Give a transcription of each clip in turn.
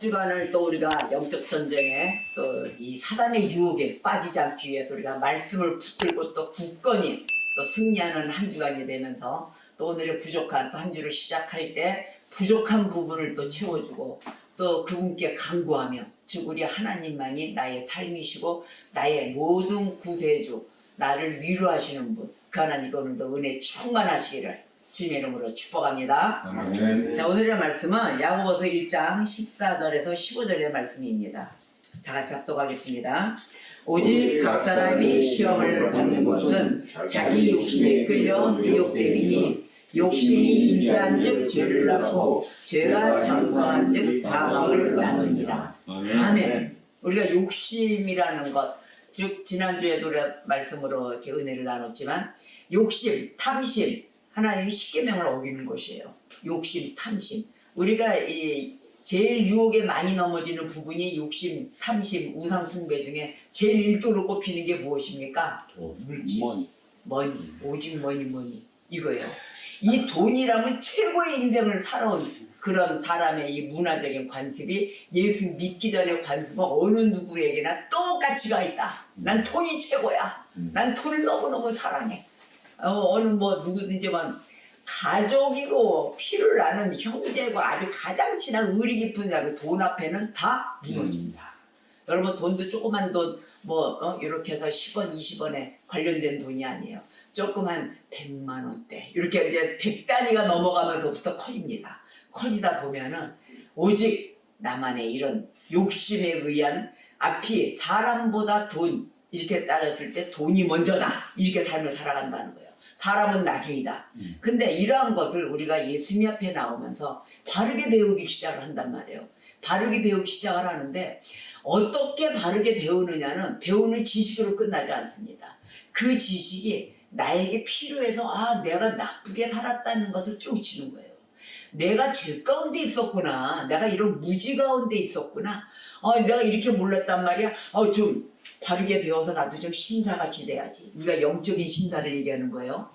주간을 또 우리가 영적 전쟁에 또 이 사단의 유혹에 빠지지 않기 위해서 우리가 말씀을 붙들고 또 굳건히 또 승리하는 한 주간이 되면서 또 오늘의 부족한 또 한 주를 시작할 때 부족한 부분을 또 채워주고 또 그분께 간구하며 즉 우리 하나님만이 나의 삶이시고 나의 모든 구세주 나를 위로하시는 분 그 하나님께 오늘도 은혜 충만하시기를 주님의 이름으로 축복합니다. 아멘. 자, 오늘의 말씀은 야고보서 1장 14절에서 15절의 말씀입니다. 다 같이 합독하겠습니다. 오직 각 사람이 시험을 받는 것은 자기 욕심에 끌려 미혹됨이니 욕심이 인자한즉 죄를 낳고 죄가 장성한즉 사망을 낳느니라. 아멘. 우리가 욕심이라는 것, 즉 지난주에도 우리가 말씀으로 이렇게 은혜를 나눴지만 욕심, 탐심, 하나님의 십계명을 어기는 것이에요. 욕심, 탐심. 우리가 제일 유혹에 많이 넘어지는 부분이 욕심, 탐심, 우상 숭배 중에 제일 1도로 꼽히는 게 무엇입니까? 물질, 머니, 오직 머니 이거예요. 이 돈이라면 최고의 인생을 살아온 그런 사람의 이 문화적인 관습이 예수 믿기 전의 관습은 어느 누구에게나 똑같이가 있다. 난 돈이 최고야. 난 돈을 너무너무 사랑해. 어느 뭐 누구든지만 가족이고 피를 나는 형제고 아주 가장 친한 의리 깊은 사람 돈 앞에는 다 무너진다. 여러분 돈도 조그만 돈 뭐 이렇게 해서 10원 20원에 관련된 돈이 아니에요. 조금 한 100만 원대 이렇게 이제 100단위가 넘어가면서부터 커집니다. 커지다 보면은 오직 나만의 이런 욕심에 의한 앞이 사람보다 돈 이렇게 따졌을 때 돈이 먼저다 이렇게 삶을 살아간다는 거예요. 사람은 나중이다. 근데 이러한 것을 우리가 예수님 앞에 나오면서 바르게 배우기 시작을 한단 말이에요. 바르게 배우기 시작을 하는데 어떻게 바르게 배우느냐는 배우는 지식으로 끝나지 않습니다. 그 지식이 나에게 필요해서 내가 나쁘게 살았다는 것을 깨우치는 거예요. 내가 죄 가운데 있었구나. 내가 이런 무지 가운데 있었구나. 내가 이렇게 몰랐단 말이야. 좀 바르게 배워서 나도 좀 신사같이 돼야지. 우리가 영적인 신사를 얘기하는 거예요.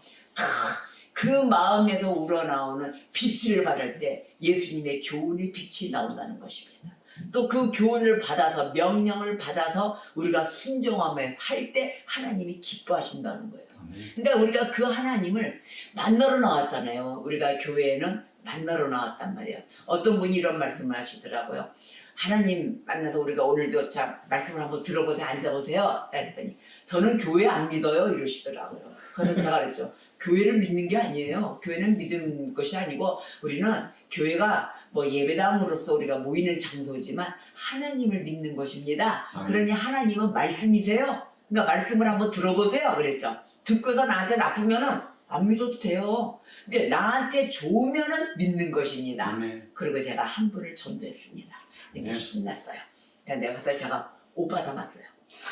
그 마음에서 우러나오는 빛을 받을 때 예수님의 교훈의 빛이 나온다는 것입니다. 또 그 교훈을 받아서 명령을 받아서 우리가 순종하며 살 때 하나님이 기뻐하신다는 거예요. 그러니까 우리가 그 하나님을 만나러 나왔잖아요. 우리가 교회에는 만나러 나왔단 말이에요. 어떤 분이 이런 말씀을 하시더라고요. 하나님 만나서 우리가 오늘도 참 말씀을 한번 들어보세요. 앉아보세요. 그랬더니 저는 교회 안 믿어요. 이러시더라고요. 그래서 제가 그랬죠. 교회를 믿는 게 아니에요. 교회는 믿는 것이 아니고 우리는 교회가 뭐 예배당으로서 우리가 모이는 장소지만 하나님을 믿는 것입니다. 그러니 하나님은 말씀이세요. 그러니까 말씀을 한번 들어보세요. 그랬죠. 듣고서 나한테 나쁘면은 안 믿어도 돼요. 근데 나한테 좋으면은 믿는 것입니다. 그리고 제가 한 분을 전도했습니다. 이렇게 신났어요. 그러니까 내가 가서 제가 오빠 삼았어요.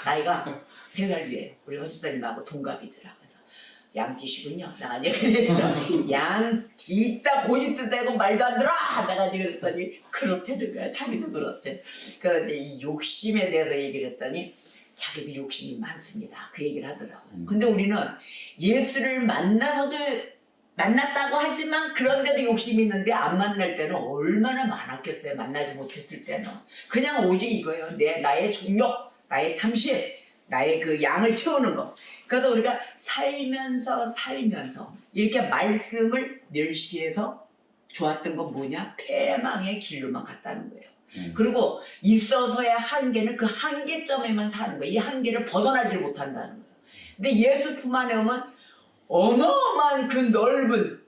나이가 3살 위에 우리 허주사님하고 동갑이더라. 그래서 양띠시군요. 내가 이제 그랬죠. 양띠 있다 고집도 되고 말도 안 들어. 내가 이제 그랬더니 그렇다는 거야. 자기도 그렇대. 그래서 이제 이 욕심에 대해서 얘기를 했더니 자기도 욕심이 많습니다. 그 얘기를 하더라고요. 근데 우리는 예수를 만났다고 하지만 그런데도 욕심이 있는데 안 만날 때는 얼마나 많았겠어요. 만나지 못했을 때는. 그냥 오직 이거예요. 나의 정욕, 나의 탐심, 나의 그 양을 채우는 거. 그래서 우리가 살면서 이렇게 말씀을 멸시해서 좋았던 건 뭐냐? 패망의 길로만 갔다는 거예요. 그리고 있어서의 한계는 그 한계점에만 사는 거예요. 이 한계를 벗어나질 못한다는 거예요. 근데 예수 품 안에 오면 어마어마한 그 넓은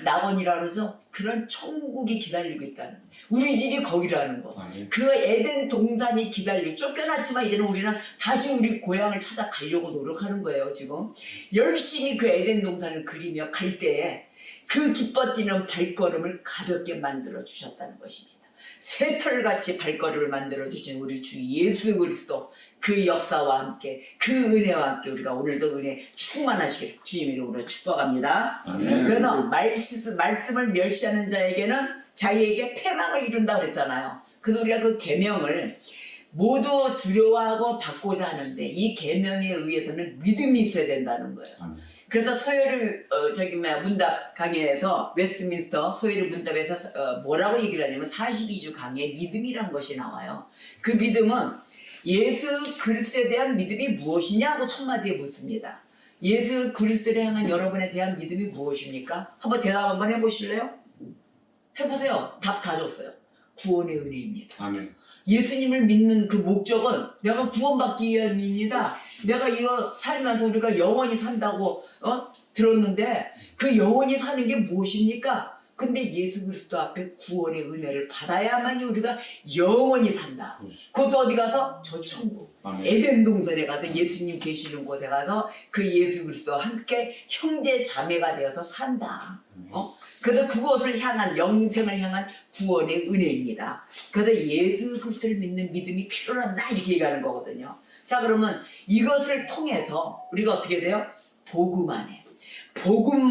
낙원이라 그러죠. 그런 천국이 기다리고 있다는 거예요. 우리 집이 거기라는 거. 그 에덴 동산이 기다리고 쫓겨났지만 이제는 우리는 다시 우리 고향을 찾아가려고 노력하는 거예요. 지금 열심히 그 에덴 동산을 그리며 갈 때에 그 기뻐 뛰는 발걸음을 가볍게 만들어 주셨다는 것입니다. 새털같이 발걸음을 만들어주신 우리 주 예수 그리스도 그 역사와 함께 그 은혜와 함께 우리가 오늘도 은혜 충만하시길 주님의 이름으로 축복합니다. 그래서 말씀을 멸시하는 자에게는 자기에게 패망을 이룬다 그랬잖아요. 그래서 우리가 그 계명을 모두 두려워하고 받고자 하는데 이 계명에 의해서는 믿음이 있어야 된다는 거예요. 그래서 소요리 문답 강의에서 웨스트민스터 소요리 문답에서 뭐라고 얘기를 하냐면 42주 강의에 믿음이라는 것이 나와요. 그 믿음은 예수 그리스도에 대한 믿음이 무엇이냐고 첫 마디에 묻습니다. 예수 그리스도를 향한 여러분에 대한 믿음이 무엇입니까? 한번 대답 한번 해보실래요? 해보세요. 답 다 줬어요. 구원의 은혜입니다. 아멘. 예수님을 믿는 그 목적은 내가 구원받기 위함입니다. 내가 이거 살면서 우리가 영원히 산다고 들었는데 그 영원히 사는 게 무엇입니까? 근데 예수 그리스도 앞에 구원의 은혜를 받아야만이 우리가 영원히 산다. 그것도 어디 가서? 저 천국. 아멘. 에덴 동산에 가서 예수님 계시는 곳에 가서 그 예수 그리스도와 함께 형제 자매가 되어서 산다. 그래서 그것을 향한 영생을 향한 구원의 은혜입니다. 그래서 예수 그리스도를 믿는 믿음이 필요하다 이렇게 얘기하는 거거든요. 자, 그러면 이것을 통해서 우리가 어떻게 돼요? 복음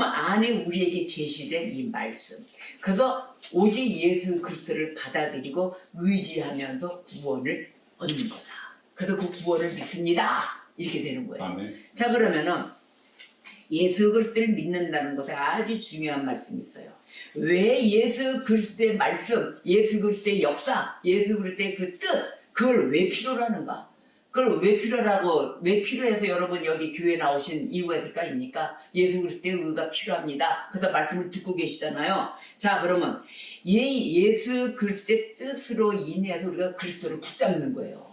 안에 우리에게 제시된 이 말씀. 그래서 오직 예수 그리스도를 받아들이고 의지하면서 구원을 얻는 거다. 그래서 그 구원을 믿습니다. 이렇게 되는 거예요. 아멘. 자, 그러면은 예수 그리스도를 믿는다는 것에 아주 중요한 말씀이 있어요. 왜 예수 그리스도의 말씀, 예수 그리스도의 역사, 예수 그리스도의 그 뜻, 그걸 왜 필요로 하는가? 그걸 왜 필요해서 여러분 여기 교회 나오신 이유가 있을까입니까? 예수 그리스도의 의가 필요합니다. 그래서 말씀을 듣고 계시잖아요. 자, 그러면 예수 그리스도의 뜻으로 인해서 우리가 그리스도를 붙잡는 거예요.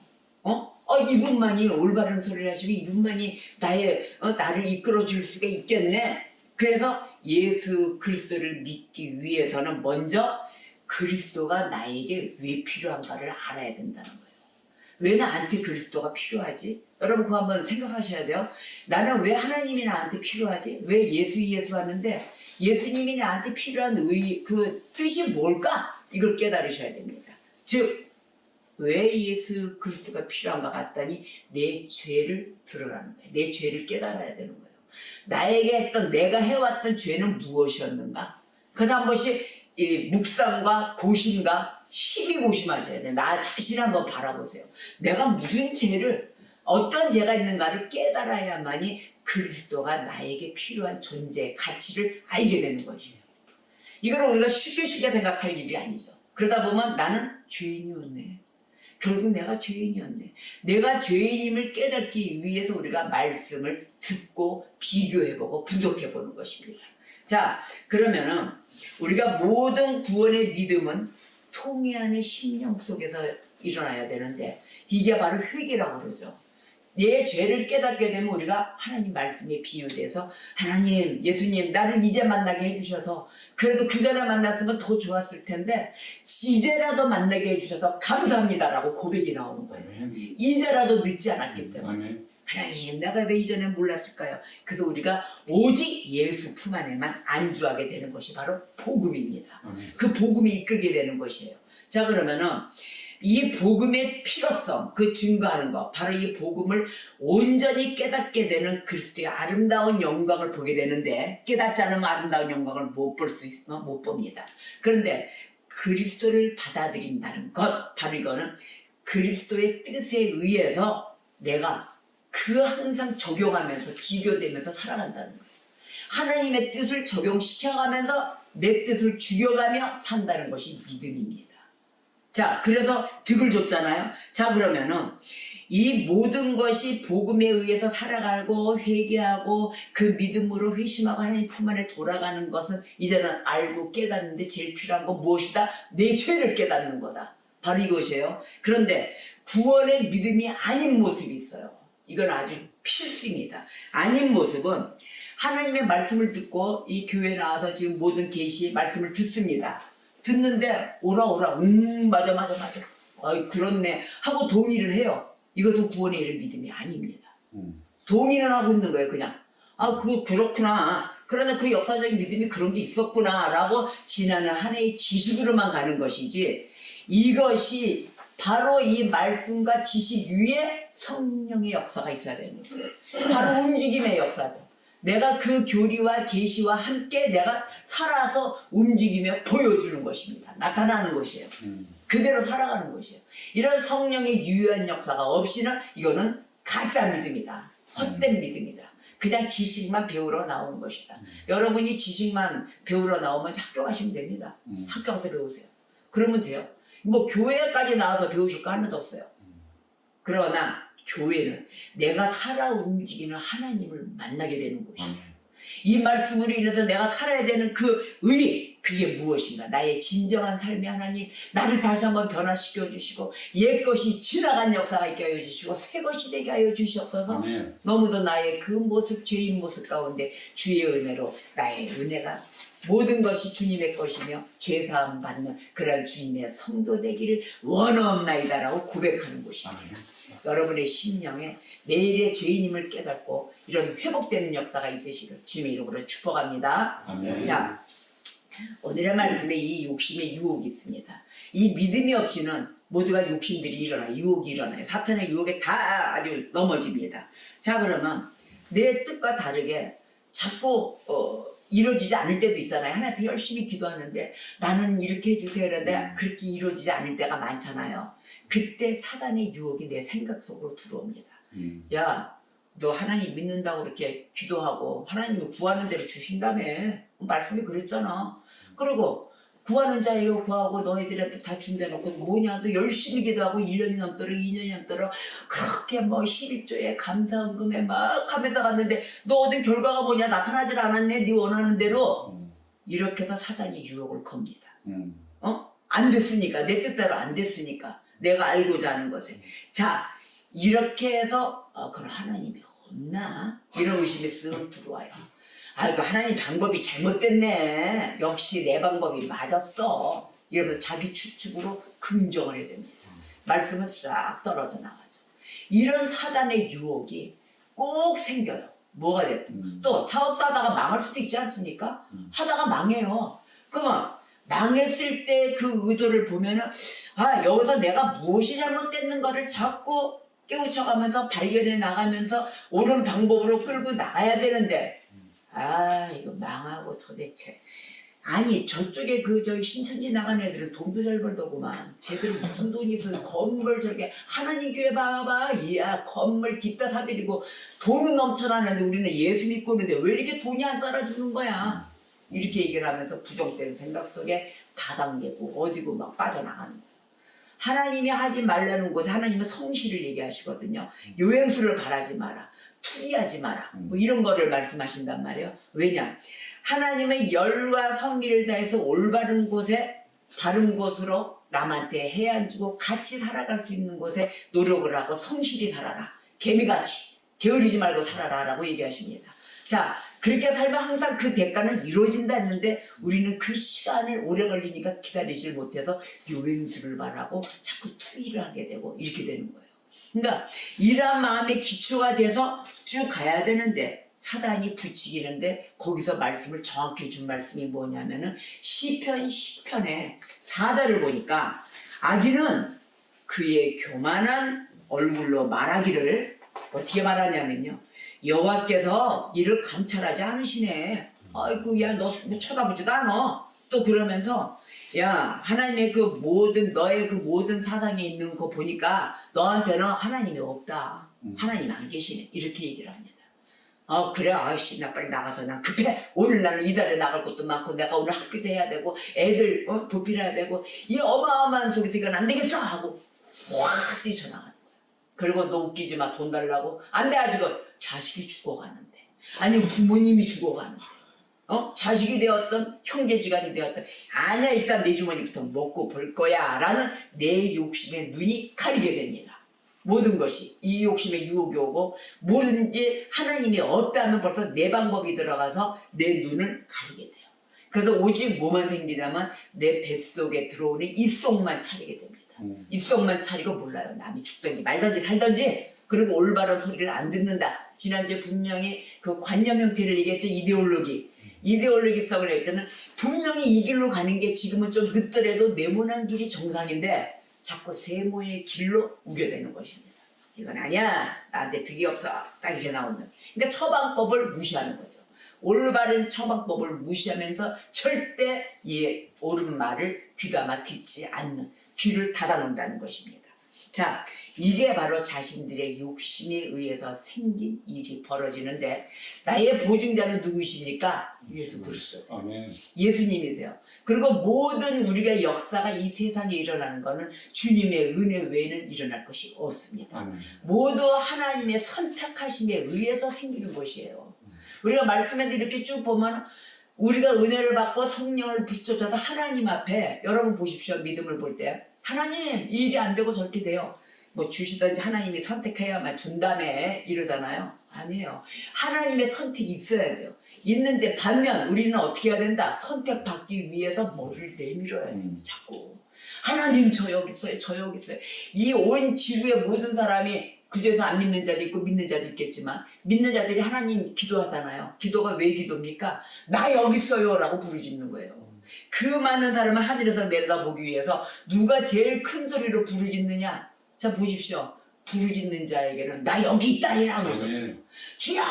이분만이 올바른 소리를 하시고 이분만이 나를 이끌어 줄 수가 있겠네. 그래서 예수 그리스도를 믿기 위해서는 먼저 그리스도가 나에게 왜 필요한가를 알아야 된다는 거예요. 왜 나한테 그리스도가 필요하지? 여러분 그거 한번 생각하셔야 돼요. 나는 왜 하나님이 나한테 필요하지? 왜 예수 하는데 예수님이 나한테 필요한 그 뜻이 뭘까? 이걸 깨달으셔야 됩니다. 즉 왜 예수 그리스도가 필요한가 봤더니 내 죄를 드러나는 거예요. 내 죄를 깨달아야 되는 거예요. 내가 해왔던 죄는 무엇이었는가? 그래서 한 번씩 이 묵상과 고심과 심히 고심하셔야 돼요. 나 자신 한번 바라보세요. 내가 무슨 죄를 어떤 죄가 있는가를 깨달아야만이 그리스도가 나에게 필요한 존재, 가치를 알게 되는 것이에요. 이걸 우리가 쉽게 생각할 일이 아니죠. 그러다 보면 나는 죄인이었네. 결국 내가 죄인이었네. 내가 죄인임을 깨닫기 위해서 우리가 말씀을 듣고 비교해보고 분석해보는 것입니다. 자, 그러면은 우리가 모든 구원의 믿음은 통회하는 심령 속에서 일어나야 되는데 이게 바로 회개라고 그러죠. 내 죄를 깨닫게 되면 우리가 하나님 말씀에 비유돼서 하나님, 예수님 나를 이제 만나게 해주셔서 그래도 그 전에 만났으면 더 좋았을 텐데 이제라도 만나게 해주셔서 감사합니다라고 고백이 나오는 거예요. 아멘. 이제라도 늦지 않았기 때문에. 아멘. 하나님 내가 왜 이전에 몰랐을까요? 그래서 우리가 오직 예수 품 안에만 안주하게 되는 것이 바로 복음입니다. 아멘. 그 복음이 이끌게 되는 것이에요. 자, 그러면은 이 복음의 필요성, 그 증거하는 것, 바로 이 복음을 온전히 깨닫게 되는 그리스도의 아름다운 영광을 보게 되는데 깨닫지 않으면 아름다운 영광을 못 봅니다. 그런데 그리스도를 받아들인다는 것, 바로 이거는 그리스도의 뜻에 의해서 내가 항상 적용하면서 비교되면서 살아간다는 거예요. 하나님의 뜻을 적용시켜가면서 내 뜻을 죽여가며 산다는 것이 믿음입니다. 자, 그래서 득을 줬잖아요. 자, 그러면은 이 모든 것이 복음에 의해서 살아가고 회개하고 그 믿음으로 회심하고 하나님 품 안에 돌아가는 것은 이제는 알고 깨닫는데 제일 필요한 건 무엇이다? 내 죄를 깨닫는 거다. 바로 이것이에요. 그런데 구원의 믿음이 아닌 모습이 있어요. 이건 아주 필수입니다. 아닌 모습은 하나님의 말씀을 듣고 이 교회에 나와서 지금 모든 계시 말씀을 듣습니다. 듣는데 오라 맞아 그렇네 하고 동의를 해요. 이것은 구원에 이른 믿음이 아닙니다. 동의는 하고 있는 거예요. 그냥 그렇구나. 그러나 그 역사적인 믿음이 그런 게 있었구나 라고 지나는 한 해의 지식으로만 가는 것이지 이것이 바로 이 말씀과 지식 위에 성령의 역사가 있어야 되는 거예요. 바로 움직임의 역사죠. 내가 그 교리와 계시와 함께 내가 살아서 움직이며 보여주는 것입니다. 나타나는 것이에요. 그대로 살아가는 것이에요. 이런 성령의 유효한 역사가 없이는 이거는 가짜 믿음이다. 헛된 믿음이다. 그냥 지식만 배우러 나온 것이다. 여러분이 지식만 배우러 나오면 학교 가시면 됩니다. 학교 가서 배우세요. 그러면 돼요. 뭐 교회까지 나와서 배우실 거 하나도 없어요. 그러나 교회는 내가 살아 움직이는 하나님을 만나게 되는 곳이에요. 이 말씀으로 인해서 내가 살아야 되는 그 의미, 그게 무엇인가? 나의 진정한 삶의 하나님, 나를 다시 한번 변화시켜 주시고 옛것이 지나간 역사가 있게 하여 주시고 새것이 되게 하여 주시옵소서. 아멘. 너무도 나의 그 모습, 죄인 모습 가운데 주의 은혜로 나의 은혜가 모든 것이 주님의 것이며 죄사함 받는 그런 주님의 성도 되기를 원하옵나이다라고 고백하는 곳입니다. 여러분의 심령에 내일의 죄인임을 깨닫고 이런 회복되는 역사가 있으시길 주님의 이름으로 축복합니다. 아멘. 자, 오늘의 말씀에 이 욕심의 유혹이 있습니다. 이 믿음이 없이는 모두가 욕심들이 일어나요. 유혹이 일어나요. 사탄의 유혹에 다 아주 넘어집니다. 자, 그러면 내 뜻과 다르게 자꾸 이루어지지 않을 때도 있잖아요. 하나님께 열심히 기도하는데 나는 이렇게 해주세요. 그런데 그렇게 이루어지지 않을 때가 많잖아요. 그때 사단의 유혹이 내 생각 속으로 들어옵니다. 야, 너 하나님 믿는다고 그렇게 기도하고 하나님이 구하는 대로 주신다며. 말씀이 그랬잖아. 그리고 구하는 자에게 구하고 너희들한테 다 준대놓고 뭐냐, 너 열심히 기도하고 1년이 넘도록 2년이 넘도록 그렇게 뭐 11조에 감사헌금에 막 하면서 갔는데 너 얻은 결과가 뭐냐, 나타나질 않았네, 네 원하는 대로. 이렇게 해서 사단이 유혹을 겁니다. 안 됐으니까, 내 뜻대로 안 됐으니까, 내가 알고자 하는 것에. 자, 이렇게 해서 그럼 하나님이 없나? 이런 의심이 쓱 들어와요. 아이고, 하나님 방법이 잘못됐네. 역시 내 방법이 맞았어. 이러면서 자기 추측으로 긍정을 해야 됩니다. 말씀은 싹 떨어져 나가죠. 이런 사단의 유혹이 꼭 생겨요. 뭐가 됐든. 또 사업도 하다가 망할 수도 있지 않습니까? 하다가 망해요. 그러면 망했을 때 그 의도를 보면은 여기서 내가 무엇이 잘못됐는가를 자꾸 깨우쳐가면서 발견해 나가면서 옳은 방법으로 끌고 나가야 되는데 이거 망하고 도대체. 아니, 저쪽에 저기 신천지 나간 애들은 돈도 잘 벌더구만. 걔들은 무슨 돈이 있어서 건물 저렇게 하나님 교회 봐봐. 이야, 건물 뒷다 사들이고 돈은 넘쳐나는데 우리는 예수 믿고 있는데 왜 이렇게 돈이 안 따라주는 거야? 이렇게 얘기를 하면서 부정된 생각 속에 다단계고 어디고 막 빠져나가는 거야. 하나님이 하지 말라는 곳에 하나님은 성실을 얘기하시거든요. 요행수를 바라지 마라. 투기하지 마라. 뭐 이런 거를 말씀하신단 말이에요. 왜냐? 하나님의 열과 성기를 다해서 올바른 곳에, 바른 곳으로 남한테 해안 주고 같이 살아갈 수 있는 곳에 노력을 하고 성실히 살아라. 개미같이 게으르지 말고 살아라 라고 얘기하십니다. 자, 그렇게 살면 항상 그 대가는 이루어진다 했는데 우리는 그 시간을 오래 걸리니까 기다리질 못해서 요행수를 바라고 자꾸 투기를 하게 되고 이렇게 되는 거예요. 그러니까 이러한 마음의 기초가 돼서 쭉 가야 되는데 사단이 부추기는데 거기서 말씀을 정확히 준 말씀이 뭐냐면은 시편 10편의 4절을 보니까 악인은 그의 교만한 얼굴로 말하기를 어떻게 말하냐면요. 여호와께서 이를 감찰하지 않으시네. 아이고, 야, 너 뭐 쳐다보지도 않아. 또 그러면서 야, 하나님의 그 모든 너의 그 모든 사상에 있는 거 보니까 너한테는 하나님이 없다. 하나님 안 계시네. 이렇게 얘기를 합니다. 그래, 아이씨, 나 빨리 나가서 난 급해. 오늘 나는 이달에 나갈 것도 많고 내가 오늘 학교도 해야 되고 애들 보필해야 되고 이 어마어마한 속에서 이건 안 되겠어 하고 확 뛰쳐나가는 거야. 그리고 너 웃기지 마. 돈 달라고. 안 돼. 아직은 자식이 죽어가는데 아니면 부모님이 죽어가는데 자식이 되었던 형제지간이 되었던 아니야, 일단 내 주머니부터 먹고 볼 거야 라는 내 욕심에 눈이 가리게 됩니다. 모든 것이 이 욕심에 유혹이 오고 뭐든지 하나님이 없다면 벌써 내 방법이 들어가서 내 눈을 가리게 돼요. 그래서 오직 뭐만 생기냐면 내 뱃속에 들어오는 입속만 차리게 됩니다. 입속만 차리고 몰라요. 남이 죽든지 말든지 살든지. 그리고 올바른 소리를 안 듣는다. 지난주에 분명히 그 관념 형태를 얘기했죠. 이데올로기성을 할 때는 분명히 이 길로 가는 게 지금은 좀 늦더라도 네모난 길이 정상인데 자꾸 세모의 길로 우겨대는 것입니다. 이건 아니야. 나한테 득이 없어. 딱 이렇게 나오는. 그러니까 처방법을 무시하는 거죠. 올바른 처방법을 무시하면서 절대 이 옳은 말을 귀담아 듣지 않는, 귀를 닫아놓는다는 것입니다. 자, 이게 바로 자신들의 욕심에 의해서 생긴 일이 벌어지는데 나의 보증자는 누구이십니까? 예수 그리스도. 아멘. 예수님이세요. 그리고 모든 우리가 역사가 이 세상에 일어나는 것은 주님의 은혜 외에는 일어날 것이 없습니다. 아멘. 모두 하나님의 선택하심에 의해서 생기는 것이에요. 우리가 말씀에 이렇게 쭉 보면 우리가 은혜를 받고 성령을 붙잡아서 하나님 앞에 여러분 보십시오. 믿음을 볼 때 하나님 이 일이 안 되고 저렇게 돼요. 뭐 주시든지 하나님이 선택해야만 준다며 이러잖아요. 아니에요. 하나님의 선택이 있어야 돼요. 있는데 반면 우리는 어떻게 해야 된다? 선택받기 위해서 머리를 내밀어야 돼요. 자꾸 하나님 저 여기 있어요. 저 여기 있어요. 이 온 지구의 모든 사람이 그중에서 안 믿는 자도 있고 믿는 자도 있겠지만 믿는 자들이 하나님 기도하잖아요. 기도가 왜 기도입니까? 나 여기 있어요 라고 부르짖는 거예요. 그 많은 사람을 하늘에서 내려다보기 위해서 누가 제일 큰 소리로 부르짖느냐? 자 보십시오. 부르짖는 자에게는 나 여기 있다리라 그러셨어요. 주여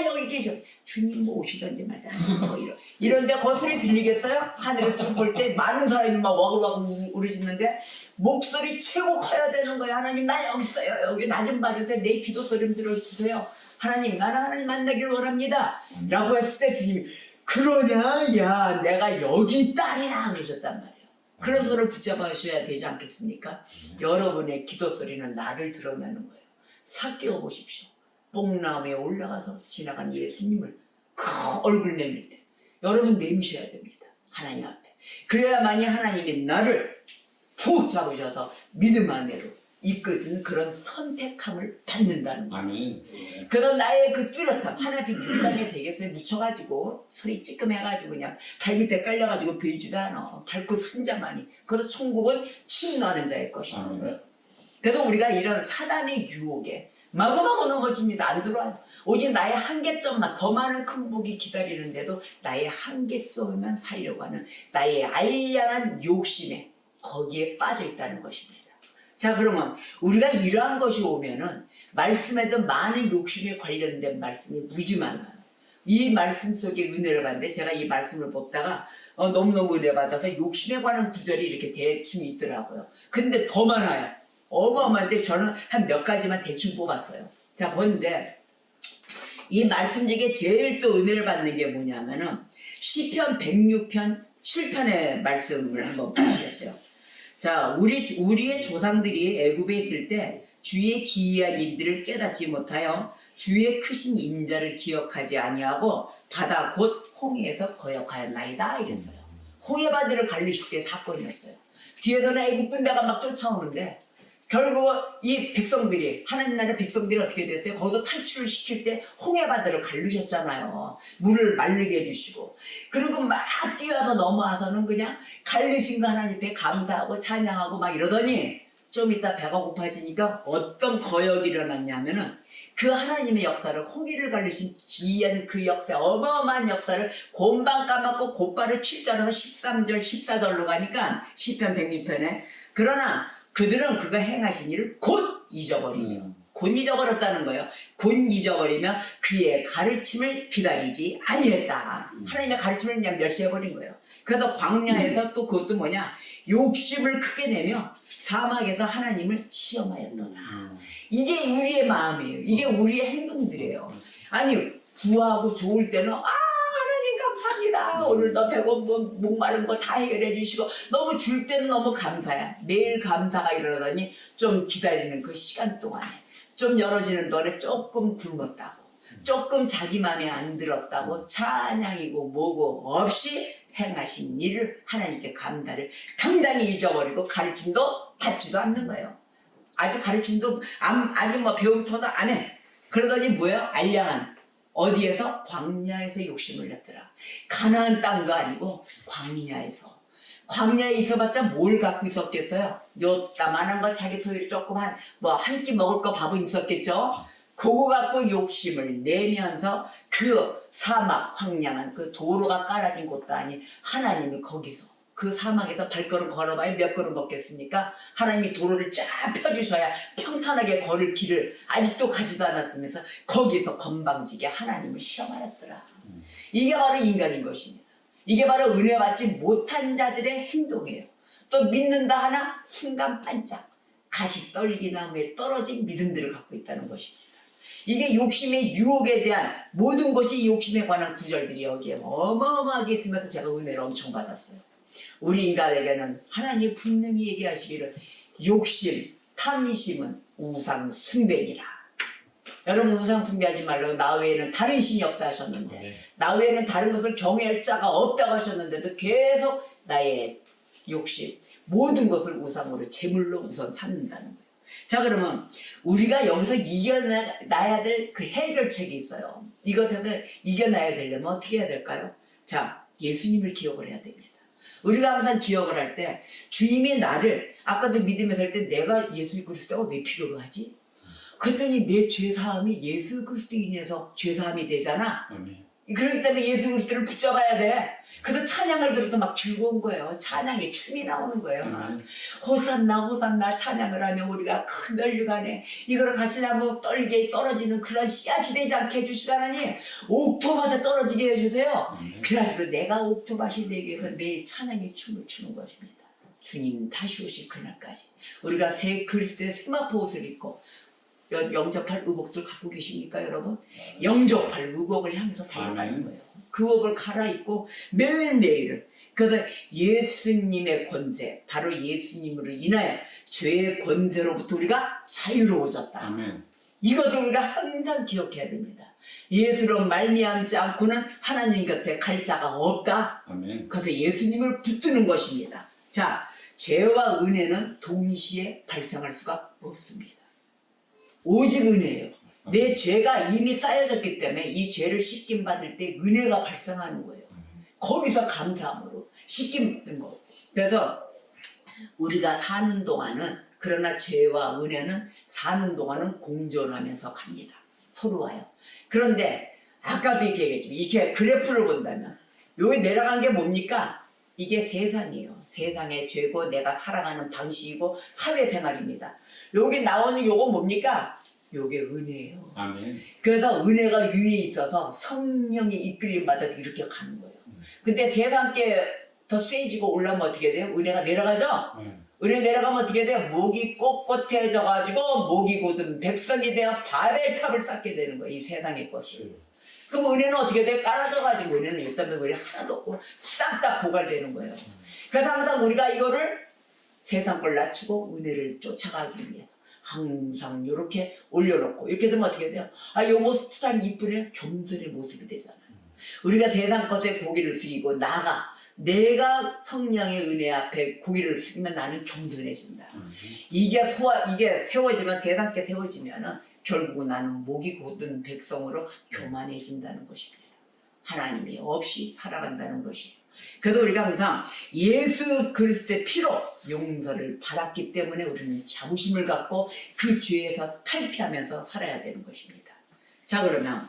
여기 계셔. 주님 뭐 오시던지 말다. 뭐 이런데 그 소리 들리겠어요? 하늘에서 볼 때 많은 사람이 막 와글와글 우르짖는데 목소리 최고 커야 되는 거예요. 하나님 나 여기 있어요. 여기 나 좀 봐주세요. 내 기도 소리 좀 들어주세요. 하나님 나는 하나님 만나기를 원합니다. 라고 했을 때 주님이 그러냐? 야 내가 여기 있다리라 그러셨단 말이에요. 그런 소리를 붙잡으셔야 되지 않겠습니까? 여러분의 기도 소리는 나를 드러내는 거예요. 삭개어 보십시오. 뽕나무에 올라가서 지나간 예수님을 얼굴 내밀 때 여러분 내미셔야 됩니다. 하나님 앞에. 그래야만이 하나님이 나를 푹 잡으셔서 믿음 안으로 이끄는 그런 선택함을 받는다는 거예요. 아멘. 그래서 나의 그 뚜렷함 하나님 물당에 되겠어요. 묻혀가지고 소리 찌끔해가지고 그냥 발밑에 깔려가지고 베이지도 않아. 밟고 승자만이. 그래서 천국은 침노하는 자의 것이다. 아멘. 그래서 우리가 이런 사단의 유혹에 마구마구 넘어집니다. 안 들어와요. 오직 나의 한계점만 더 많은 큰 복이 기다리는데도 나의 한계점만 살려고 하는 나의 알량한 욕심에 거기에 빠져 있다는 것입니다. 자 그러면 우리가 이러한 것이 오면은 말씀에도 많은 욕심에 관련된 말씀이 무지 많아요. 이 말씀 속에 은혜를 받는데 제가 이 말씀을 뽑다가 너무너무 은혜 받아서 욕심에 관한 구절이 이렇게 대충 있더라고요. 근데 더 많아요. 어마어마한데 저는 한 몇 가지만 대충 뽑았어요. 자 보는데 이 말씀 중에 제일 또 은혜를 받는 게 뭐냐면은 시편 106편 7편의 말씀을 한번 보시겠어요. 자 우리의 조상들이 애굽에 있을 때 주의 기이한 일들을 깨닫지 못하여 주의 크신 인자를 기억하지 아니하고 바다 곧 홍해에서 거역하였나이다 이랬어요. 홍해바다를 갈리실 때 사건이었어요. 뒤에서는 애굽 군대가 막 쫓아오는데 결국 이 백성들이 하나님 나라의 백성들이 어떻게 됐어요? 거기서 탈출을 시킬 때 홍해바다를 갈르셨잖아요. 물을 마르게 해주시고 그리고 막 뛰어서 넘어와서는 그냥 갈르신 거 하나님께 감사하고 찬양하고 막 이러더니 좀 이따 배가 고파지니까 어떤 거역이 일어났냐면은 그 하나님의 역사를 홍해를 갈르신 기이한 그 역사 어마어마한 역사를 곰방 까먹고 곧바로 7절에서 13절 14절로 가니까 시편 106편에 그러나 그들은 그가 행하신 일을 곧 잊어버리며 곧 잊어버렸다는 거예요. 곧 잊어버리며 그의 가르침을 기다리지 아니했다. 하나님의 가르침을 그냥 멸시해버린 거예요. 그래서 광야에서 또 그것도 뭐냐 욕심을 크게 내며 사막에서 하나님을 시험하였더라. 이게 우리의 마음이에요. 이게 우리의 행동들이에요. 아니 구하고 좋을 때는 하나님 감사합니다. 오늘도 배고프 목마른 거 다 해결해 주시고 너무 줄 때는 너무 감사야. 매일 감사가 일어나더니 좀 기다리는 그 시간 동안에 좀 열어지는 동안에 조금 굶었다고 조금 자기 마음에 안 들었다고 찬양이고 뭐고 없이 행하신 일을 하나님께 감사를 당장에 잊어버리고 가르침도 받지도 않는 거예요. 아주 가르침도 아주 뭐 배움터도 안 해. 그러더니 뭐예요? 알량한 어디에서? 광야에서 욕심을 냈더라. 가나안 땅도 아니고 광야에서. 광야에 있어봤자 뭘 갖고 있었겠어요? 요따만한 거 자기 소유를 조금 한 끼 먹을 거 밥은 있었겠죠? 그거 갖고 욕심을 내면서 그 사막 황량한 그 도로가 깔아진 곳도 아닌 하나님을 거기서 그 사막에서 발걸음 걸어봐야 몇 걸음 걷겠습니까? 하나님이 도로를 쫙 펴주셔야 평탄하게 걸을 길을 아직도 가지도 않았으면서 거기서 건방지게 하나님을 시험하였더라. 이게 바로 인간인 것입니다. 이게 바로 은혜 받지 못한 자들의 행동이에요. 또 믿는다 하나 순간 반짝 가시 떨기나무에 떨어진 믿음들을 갖고 있다는 것입니다. 이게 욕심의 유혹에 대한 모든 것이 욕심에 관한 구절들이 여기에 어마어마하게 있으면서 제가 은혜를 엄청 받았어요. 우리 인간에게는 하나님이 분명히 얘기하시기를 욕심, 탐심은 우상 숭배니라. 여러분 우상 숭배하지 말라고 나 외에는 다른 신이 없다 하셨는데 나 외에는 다른 것을 경외할 자가 없다고 하셨는데도 계속 나의 욕심, 모든 것을 우상으로 제물로 우선 삼는다는 거예요. 자 그러면 우리가 여기서 이겨나야 될 그 해결책이 있어요. 이것에서 이겨나야 되려면 어떻게 해야 될까요? 자, 예수님을 기억을 해야 됩니다. 우리가 항상 기억을 할 때 주님이 나를 아까도 믿음에 설 때 내가 예수 그리스도가 왜 필요로 하지? 그랬더니 내 죄사함이 예수 그리스도인에서 죄사함이 되잖아. 그렇기 때문에 예수 그리스도를 붙잡아야 돼. 그래서 찬양을 들어도 막 즐거운 거예요. 찬양에 춤이 나오는 거예요. 호산나 호산나 찬양을 하면 우리가 큰 멸류관에 이걸 가시나무 떨게 떨어지는 그런 씨앗이 되지 않게 해주시고 하나님 옥토밭에 떨어지게 해주세요. 그래서 내가 옥토밭이 되기 위해서 매일 찬양의 춤을 추는 것입니다. 주님 다시 오실 그날까지 우리가 새 그리스도의 세마포 옷을 입고 영접할 의복들 갖고 계십니까 여러분? 영접할 의복을 향해서 달려가는 거예요. 그 의복을 갈아입고 매일매일 그래서 예수님의 권세 바로 예수님으로 인하여 죄의 권세로부터 우리가 자유로워졌다. 아멘. 이것을 우리가 항상 기억해야 됩니다. 예수로 말미암지 않고는 하나님 곁에 갈 자가 없다. 아멘. 그래서 예수님을 붙드는 것입니다. 자, 죄와 은혜는 동시에 발생할 수가 없습니다. 오직 은혜예요. 내 죄가 이미 쌓여졌기 때문에 이 죄를 씻김 받을 때 은혜가 발생하는 거예요. 거기서 감사함으로 씻김 받는 거예요. 그래서 우리가 사는 동안은 그러나 죄와 은혜는 사는 동안은 공존하면서 갑니다. 서로 와요. 그런데 아까도 얘기했지만 이렇게 그래프를 본다면 여기 내려간 게 뭡니까? 이게 세상이에요. 세상의 죄고 내가 살아가는 방식이고 사회생활입니다. 여기 나오는 요거 뭡니까? 요게 은혜예요. 아멘. 그래서 은혜가 위에 있어서 성령의 이끌림 받아 이렇게 가는 거예요. 근데 세상 게 더 세지고 올라오면 어떻게 돼요? 은혜가 내려가죠? 은혜 내려가면 어떻게 돼요? 목이 꼿꼿해져 가지고 목이 곧은 백성이 되어 바벨탑을 쌓게 되는 거예요. 이 세상의 것을. 그럼 은혜는 어떻게 돼요? 깔아져 가지고 은혜는 일단은 은혜 하나도 없고 싹 다 고갈되는 거예요. 그래서 항상 우리가 이거를 세상 걸 낮추고 은혜를 쫓아가기 위해서 항상 이렇게 올려놓고 이렇게 되면 어떻게 돼요? 아, 이 모습 참 이쁘네요. 겸손의 모습이 되잖아요. 우리가 세상 것에 고개를 숙이고 내가 성령의 은혜 앞에 고개를 숙이면 나는 겸손해진다. 이게 세워지면 세상 게 세워지면은 결국은 나는 목이 곧은 백성으로 교만해진다는 것입니다. 하나님이 없이 살아간다는 것이에요. 그래서 우리가 항상 예수 그리스도의 피로 용서를 받았기 때문에 우리는 자부심을 갖고 그 죄에서 탈피하면서 살아야 되는 것입니다. 자 그러면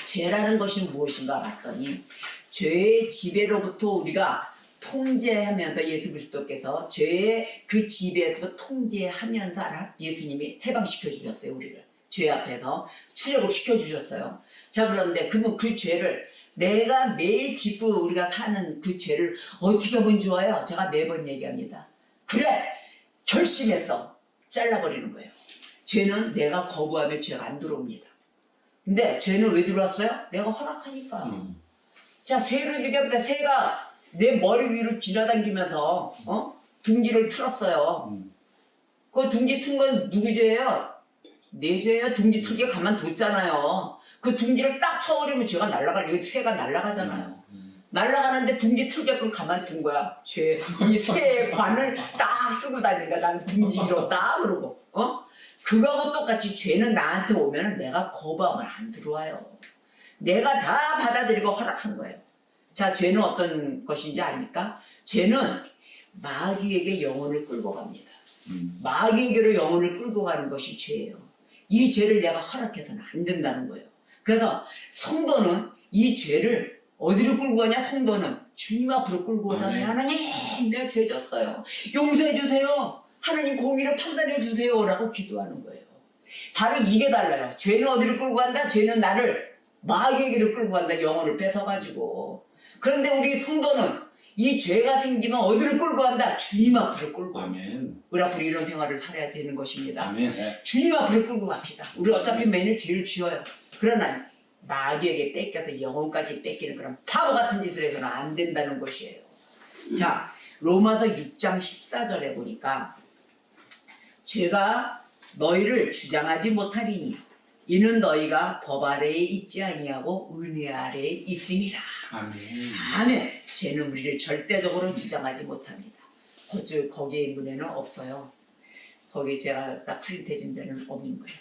죄라는 것이 무엇인가 봤더니 죄의 지배로부터 우리가 통제하면서 예수 그리스도께서 죄의 그 지배에서 통제하면서 예수님이 해방시켜 주셨어요. 우리를 죄 앞에서 출애굽 시켜 주셨어요. 자 그런데 그러면 그 죄를 내가 매일 짓고 우리가 사는 그 죄를 어떻게 하면 좋아요? 제가 매번 얘기합니다. 그래 결심했어 잘라버리는 거예요. 죄는 내가 거부하면 죄가 안 들어옵니다. 근데 죄는 왜 들어왔어요? 내가 허락하니까. 자 새를 얘기합니다. 새가 내 머리 위로 지나다니면서 둥지를 틀었어요. 그 둥지 튼 건 누구 죄예요? 내 죄예요. 둥지 틀게 가만뒀잖아요. 그 둥지를 딱 쳐버리면 죄가 날아가요. 새가 날아가잖아요. 날아가는데 둥지 틀게끔 가만둔 거야. 이 새의 관을 딱 쓰고 다니는 거야. 나는 둥지 위로 딱 그러고. 그거하고 똑같이 죄는 나한테 오면 내가 거부하면 안 들어와요. 내가 다 받아들이고 허락한 거예요. 자, 죄는 어떤 것인지 아닙니까? 죄는 마귀에게 영혼을 끌고 갑니다. 마귀에게로 영혼을 끌고 가는 것이 죄예요. 이 죄를 내가 허락해서는 안 된다는 거예요. 그래서 성도는 이 죄를 어디로 끌고 가냐? 성도는 주님 앞으로 끌고 오잖아요. 하나님 내가 죄 졌어요. 용서해 주세요. 하나님 공의를 판단해 주세요 라고 기도하는 거예요. 바로 이게 달라요. 죄는 어디로 끌고 간다? 죄는 나를 마귀에게로 끌고 간다. 영혼을 뺏어가지고. 그런데 우리 성도는 이 죄가 생기면 어디로 끌고 간다? 주님 앞으로 끌고 간다. 아멘. 우리 앞으로 이런 생활을 살아야 되는 것입니다. 아멘. 주님 앞으로 끌고 갑시다. 우리 어차피 매일 죄를 지어요. 그러나 마귀에게 뺏겨서 영혼까지 뺏기는 그런 바보 같은 짓을 해서는 안 된다는 것이에요. 자, 로마서 6장 14절에 보니까 죄가 너희를 주장하지 못하리니 이는 너희가 법 아래에 있지 아니하고 은혜 아래에 있음이라. 아멘. 아멘. 죄는 우리를 절대적으로 주장하지 못합니다. 거기에 문에는 없어요. 거기에 제가 딱 프린트해 준 데는 없는 거예요.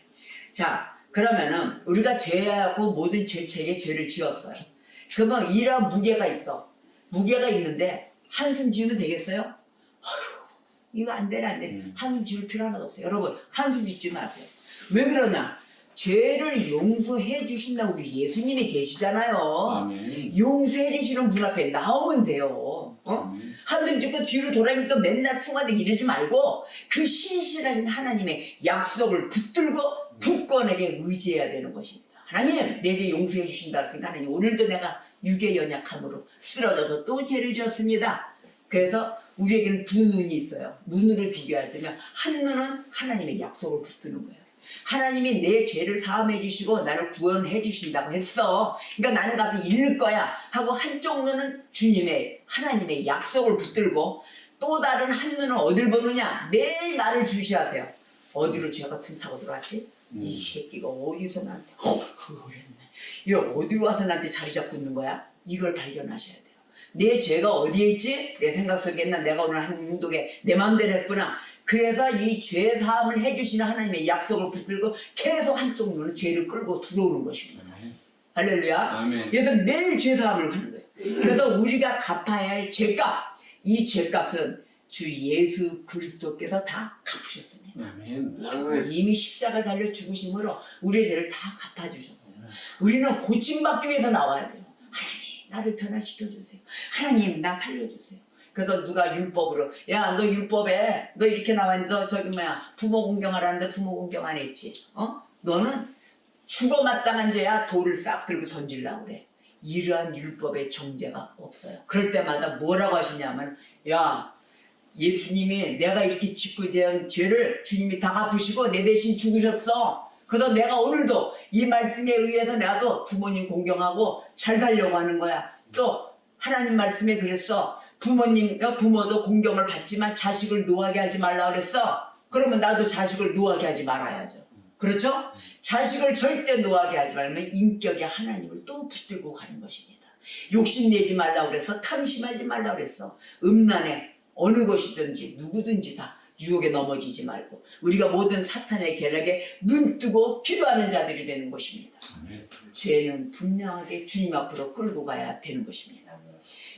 자, 그러면은 우리가 죄하고 모든 죄책에 죄를 지었어요. 그러면 이런 무게가 있어. 무게가 있는데 한숨 지으면 되겠어요? 아휴, 이거 안 되네, 안 돼. 한숨 지을 필요 하나도 없어요. 여러분, 한숨 짓지 마세요. 왜 그러냐? 죄를 용서해 주신다고 우리 예수님이 계시잖아요. 아멘. 용서해 주시는 분 앞에 나오면 돼요. 한숨 짓고 뒤로 돌아니까 맨날 숭아대기 이러지 말고 그 신실하신 하나님의 약속을 붙들고 굳건하게 의지해야 되는 것입니다. 하나님, 내 죄 용서해 주신다 했으니까 하나님, 오늘도 내가 육의 연약함으로 쓰러져서 또 죄를 지었습니다. 그래서 우리에게는 두 눈이 있어요. 눈으로 비교하자면 한 눈은 하나님의 약속을 붙드는 거예요. 하나님이 내 죄를 사함해 주시고 나를 구원해 주신다고 했어. 그러니까 나는 가서 잃을 거야 하고 한쪽 눈은 주님의 하나님의 약속을 붙들고 또 다른 한 눈은 어딜 보느냐? 매일 나를 주시하세요. 어디로 죄가 틈타고 들어왔지? 이 새끼가 어디서 나한테 그랬네. 이 어디로 와서 나한테 자리 잡고 있는 거야? 이걸 발견하셔야 돼요. 내 죄가 어디에 있지? 내 생각 속에 있나? 내가 오늘 한 운동에 내 마음대로 했구나. 그래서 이 죄 사함을 해주시는 하나님의 약속을 붙들고 계속 한쪽 눈은 죄를 끌고 들어오는 것입니다. 할렐루야. 아멘. 그래서 매일 죄 사함을 하는 거예요. 그래서 우리가 갚아야 할 죄값, 이 죄값은 주 예수 그리스도께서 다 갚으셨습니다. 아멘. 이미 십자가 달려 죽으심으로 우리의 죄를 다 갚아주셨어요. 우리는 고침받기 위해서 나와야 돼요. 하나님, 나를 변화시켜주세요. 하나님, 나 살려주세요. 그래서 누가 율법으로, 야, 너 율법에 너 이렇게 나와있는데 너 저기 뭐야 부모 공경하라는데 부모 공경 안 했지? 너는 죽어 마땅한 죄야. 돌을 싹 들고 던지려고 그래. 이러한 율법의 정죄가 없어요. 그럴 때마다 뭐라고 하시냐면, 야, 예수님이 내가 이렇게 짓고 대한 죄를 주님이 다 갚으시고 내 대신 죽으셨어. 그래서 내가 오늘도 이 말씀에 의해서 나도 부모님 공경하고 잘 살려고 하는 거야. 또 하나님 말씀에 그랬어. 부모도 공경을 받지만 자식을 노하게 하지 말라 그랬어. 그러면 나도 자식을 노하게 하지 말아야죠. 그렇죠? 자식을 절대 노하게 하지 말면 인격의 하나님을 또 붙들고 가는 것입니다. 욕심내지 말라 그랬어. 탐심하지 말라 그랬어. 음란에 어느 것이든지 누구든지 다 유혹에 넘어지지 말고 우리가 모든 사탄의 계략에 눈뜨고 기도하는 자들이 되는 것입니다. 죄는 분명하게 주님 앞으로 끌고 가야 되는 것입니다.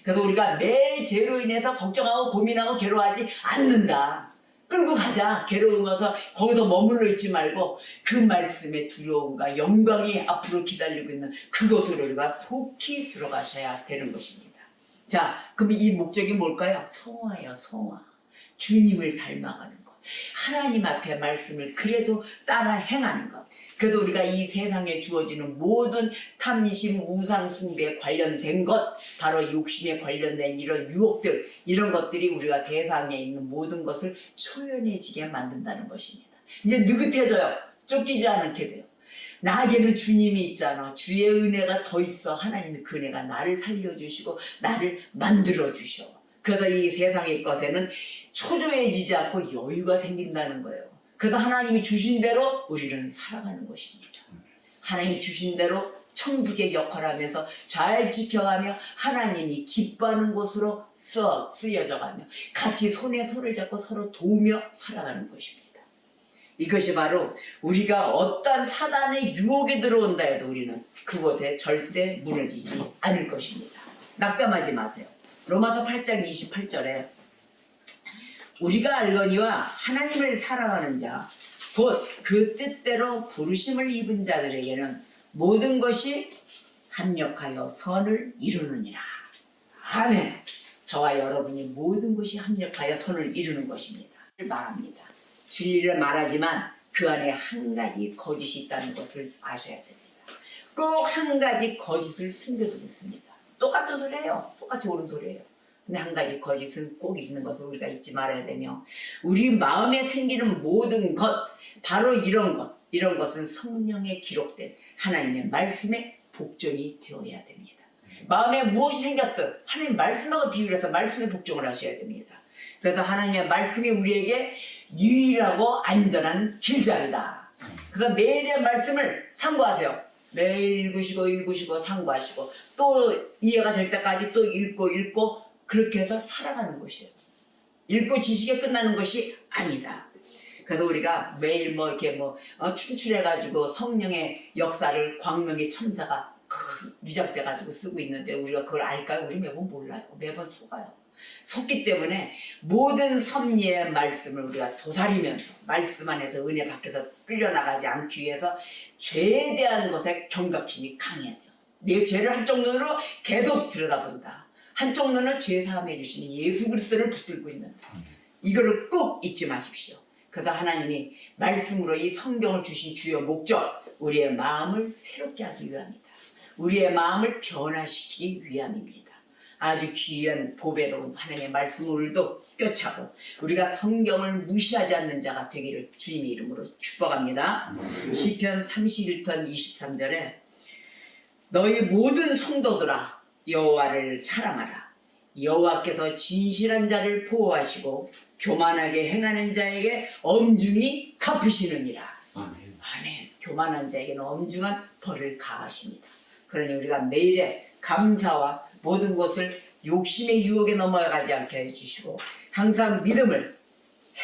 그래서 우리가 매일 죄로 인해서 걱정하고 고민하고 괴로워하지 않는다. 끌고 가자. 괴로우면서 거기서 머물러 있지 말고 그 말씀의 두려움과 영광이 앞으로 기다리고 있는 그곳으로 우리가 속히 들어가셔야 되는 것입니다. 자, 그럼 이 목적이 뭘까요? 성화예요, 성화. 주님을 닮아가는 것. 하나님 앞에 말씀을 그래도 따라 행하는 것. 그래서 우리가 이 세상에 주어지는 모든 탐심, 우상 숭배에 관련된 것, 바로 욕심에 관련된 이런 유혹들, 이런 것들이 우리가 세상에 있는 모든 것을 초연해지게 만든다는 것입니다. 이제 느긋해져요. 쫓기지 않게 돼요. 나에게는 주님이 있잖아. 주의 은혜가 더 있어. 하나님의 그 은혜가 나를 살려주시고 나를 만들어주셔. 그래서 이 세상의 것에는 초조해지지 않고 여유가 생긴다는 거예요. 그래서 하나님이 주신 대로 우리는 살아가는 것입니다. 하나님이 주신 대로 천국의 역할을 하면서 잘 지켜가며 하나님이 기뻐하는 곳으로 쓰여져가며 같이 손에 손을 잡고 서로 도우며 살아가는 것입니다. 이것이 바로 우리가 어떤 사단의 유혹에 들어온다 해도 우리는 그곳에 절대 무너지지 않을 것입니다. 낙담하지 마세요. 로마서 8장 28절에 우리가 알거니와 하나님을 사랑하는 자 곧 그 뜻대로 부르심을 입은 자들에게는 모든 것이 합력하여 선을 이루느니라. 아멘. 저와 여러분이 모든 것이 합력하여 선을 이루는 것입니다. 말합니다. 진리를 말하지만 그 안에 한 가지 거짓이 있다는 것을 아셔야 됩니다. 꼭 한 가지 거짓을 숨겨두고 있습니다. 똑같은 소리예요. 똑같이 옳은 소리예요. 근데 한 가지 거짓은 꼭 있는 것을 우리가 잊지 말아야 되며 우리 마음에 생기는 모든 것 바로 이런 것은 성령에 기록된 하나님의 말씀의 복종이 되어야 됩니다. 마음에 무엇이 생겼든 하나님 말씀하고 비유를 해서 말씀의 복종을 하셔야 됩니다. 그래서 하나님의 말씀이 우리에게 유일하고 안전한 길잡이다. 그래서 매일의 말씀을 상고하세요. 매일 읽으시고 상고하시고 또 이해가 될 때까지 또 읽고 그렇게 해서 살아가는 것이에요. 읽고 지식에 끝나는 것이 아니다. 그래서 우리가 매일 충출해가지고 성령의 역사를 광명의 천사가 위장돼가지고 쓰고 있는데 우리가 그걸 알까요? 우리 매번 몰라요. 매번 속아요. 속기 때문에 모든 섭리의 말씀을 우리가 도사리면서 말씀 안에서 은혜 밖에서 끌려나가지 않기 위해서 죄에 대한 것에 경각심이 강해야 돼요. 내 죄를 한쪽 눈으로 계속 들여다본다. 한쪽 눈은 죄 사함해 주시는 예수 그리스도를 붙들고 있는 이거를 꼭 잊지 마십시오. 그래서 하나님이 말씀으로 이 성경을 주신 주요 목적 우리의 마음을 새롭게 하기 위함이다. 우리의 마음을 변화시키기 위함입니다. 아주 귀한 보배로운 하나님의 말씀을 오늘도 꿰차고 우리가 성경을 무시하지 않는 자가 되기를 주님의 이름으로 축복합니다. 시편 31편 23절에 너희 모든 성도들아 여호와를 사랑하라. 여호와께서 진실한 자를 보호하시고 교만하게 행하는 자에게 엄중히 갚으시느니라. 아멘. 교만한 자에게는 엄중한 벌을 가하십니다. 그러니 우리가 매일의 감사와 모든 것을 욕심의 유혹에 넘어가지 않게 해주시고 항상 믿음을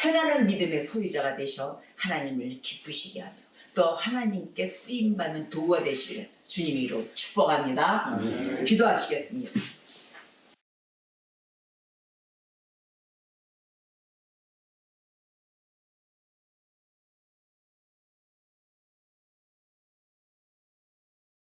행하는 믿음의 소유자가 되셔 하나님을 기쁘시게 하며 또 하나님께 쓰임받는 도구가 되시기를 주님의 이름으로 축복합니다. 기도하시겠습니다.